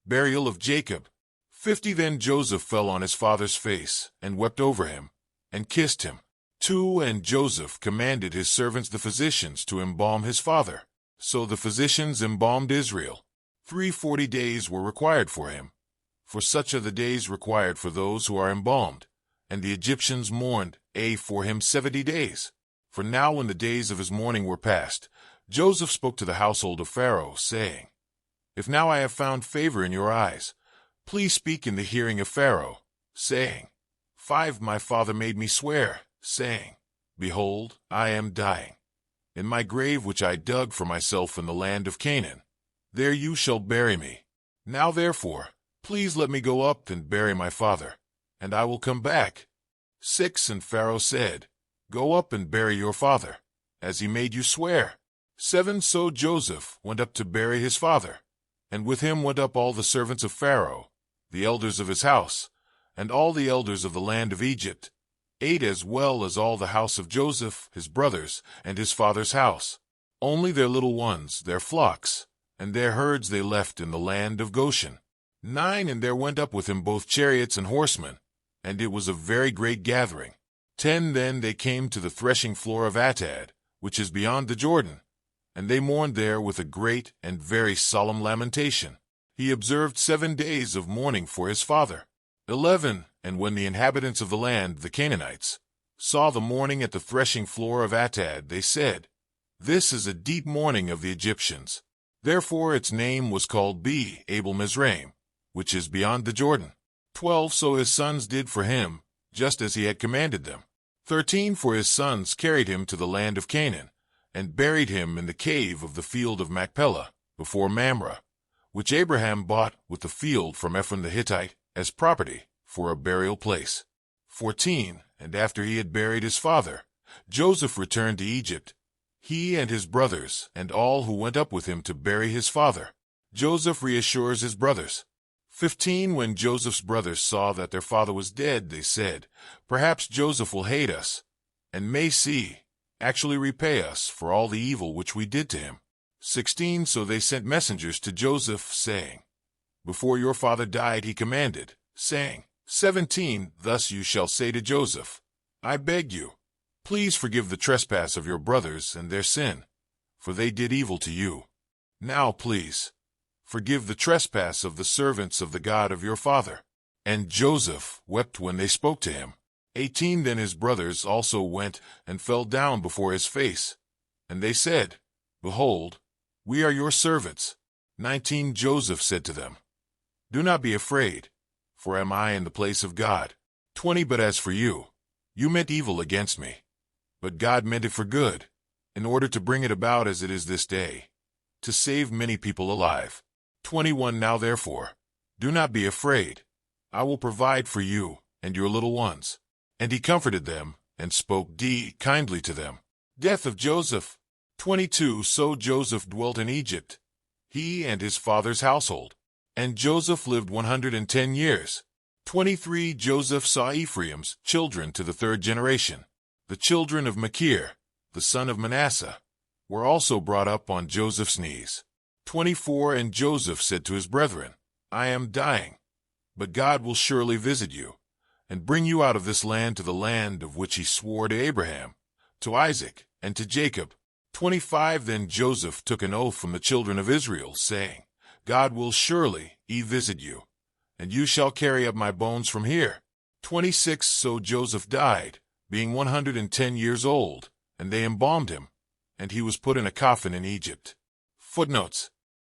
Burial of Jacob. 50 Then Joseph fell on his father's face, and wept over him, and kissed him. 2 And Joseph commanded his servants the physicians to embalm his father. So the physicians embalmed Israel. 40 days were required for him, for such are the days required for those who are embalmed. And the Egyptians mourned for him 70 days. For now when the days of his mourning were past, Joseph spoke to the household of Pharaoh, saying, If now I have found favor in your eyes, please speak in the hearing of Pharaoh, saying, 5 My father made me swear, saying, Behold, I am dying. In my grave which I dug for myself in the land of Canaan, there you shall bury me. Now therefore, please let me go up and bury my father, and I will come back. 6 And Pharaoh said, Go up and bury your father, as he made you swear. 7 So Joseph went up to bury his father, and with him went up all the servants of Pharaoh, the elders of his house, and all the elders of the land of Egypt. 8 As well as all the house of Joseph, his brothers, and his father's house. Only their little ones, their flocks, and their herds they left in the land of Goshen. 9 And there went up with him both chariots and horsemen, and it was a very great gathering. 10 Then they came to the threshing floor of Atad, which is beyond the Jordan, and they mourned there with a great and very solemn lamentation. He observed 7 days of mourning for his father. 11 And when the inhabitants of the land, the Canaanites, saw the mourning at the threshing floor of Atad, they said, This is a deep mourning of the Egyptians. Therefore its name was called Abel Mizraim, which is beyond the Jordan. 12 So his sons did for him, just as he had commanded them. 13 For his sons carried him to the land of Canaan, and buried him in the cave of the field of Machpelah, before Mamre, which Abraham bought with the field from Ephron the Hittite, as property, for a burial place. 14 And after he had buried his father, Joseph returned to Egypt, he and his brothers, and all who went up with him to bury his father. Joseph reassures his brothers. 15 When Joseph's brothers saw that their father was dead, they said, Perhaps Joseph will hate us, and may actually repay us for all the evil which we did to him. 16 So they sent messengers to Joseph, saying, Before your father died he commanded, saying, 17 Thus you shall say to Joseph, I beg you, please forgive the trespass of your brothers and their sin, for they did evil to you. Now please, forgive the trespass of the servants of the God of your father. And Joseph wept when they spoke to him. 18 Then his brothers also went and fell down before his face, and they said, Behold, we are your servants. 19 Joseph said to them, Do not be afraid, for am I in the place of God? 20 But as for you, you meant evil against me, but God meant it for good, in order to bring it about as it is this day, to save many people alive. 21 Now therefore, do not be afraid. I will provide for you and your little ones. And he comforted them, and spoke kindly to them. Death of Joseph. 22 So Joseph dwelt in Egypt, he and his father's household. And Joseph lived 110 years. 23 Joseph saw Ephraim's children to the 3rd generation. The children of Machir, the son of Manasseh, were also brought up on Joseph's knees. 24 And Joseph said to his brethren, I am dying, but God will surely visit you, and bring you out of this land to the land of which he swore to Abraham, to Isaac, and to Jacob. 25 Then Joseph took an oath from the children of Israel, saying, God will surely visit you, and you shall carry up my bones from here. 26 So Joseph died, being 110 years old, and they embalmed him, and he was put in a coffin in Egypt. Footnotes: